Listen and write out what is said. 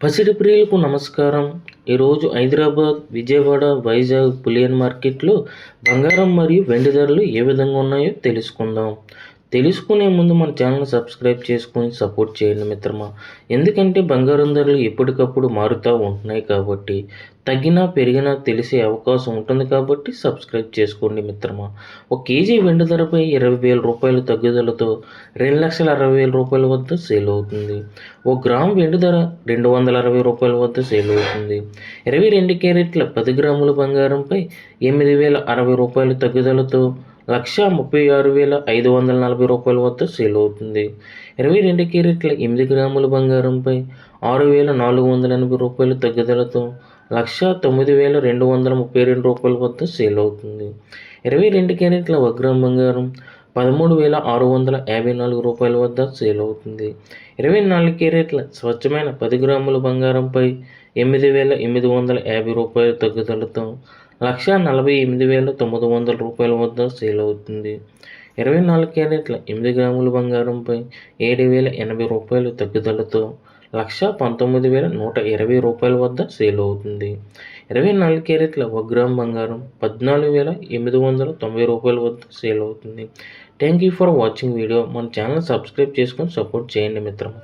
పసిడి ప్రియులకు నమస్కారం. ఈరోజు హైదరాబాద్, విజయవాడ, వైజాగ్ బులియన్ మార్కెట్లో బంగారం మరియు వెండి ధరలు ఏ విధంగా ఉన్నాయో తెలుసుకుందాం. తెలుసుకునే ముందు మన ఛానల్ సబ్స్క్రైబ్ చేసుకొని సపోర్ట్ చేయండి మిత్రమా. ఎందుకంటే బంగారం ధరలు ఎప్పటికప్పుడు మారుతూ ఉంటున్నాయి కాబట్టి తగ్గినా పెరిగినా తెలిసే అవకాశం ఉంటుంది కాబట్టి సబ్స్క్రైబ్ చేసుకోండి మిత్రమా. ఒక కేజీ వెండి ధరపై 20,000 రూపాయల తగ్గుదలతో 2,60,000 రూపాయల వద్ద సేల్ అవుతుంది. ఒక గ్రాము వెండి ధర 260 రూపాయల వద్ద సేల్ అవుతుంది. 22 క్యారెట్ల 10 గ్రాముల బంగారంపై 8,060 రూపాయల తగ్గుదలతో 1,36,540 రూపాయల వద్ద సేల్ అవుతుంది. 22 క్యారెట్ల 8 గ్రాముల బంగారంపై 6,480 రూపాయల తగ్గుదలతో 1,09,232 రూపాయల వద్ద సేల్ అవుతుంది. 22 క్యారెట్ల 1 గ్రాము బంగారం 13,654 రూపాయల వద్ద సేల్ అవుతుంది. 24 క్యారెట్ల స్వచ్ఛమైన 10 గ్రాముల బంగారంపై 8,850 రూపాయల తగ్గుదలతో 1,48,900 రూపాయల వద్ద సేల్ అవుతుంది. 24 క్యారెట్ల 8 గ్రాముల బంగారంపై 7,080 రూపాయల తగ్గుదలతో 1,19,120 రూపాయల వద్ద సేల్ అవుతుంది. 24 క్యారెట్ల 1 గ్రాము బంగారం 14,890 రూపాయల వద్ద సేల్ అవుతుంది. Thank you for watching video. మన ఛానల్ సబ్స్క్రైబ్ చేసుకొని సపోర్ట్ చేయండి మిత్రమా.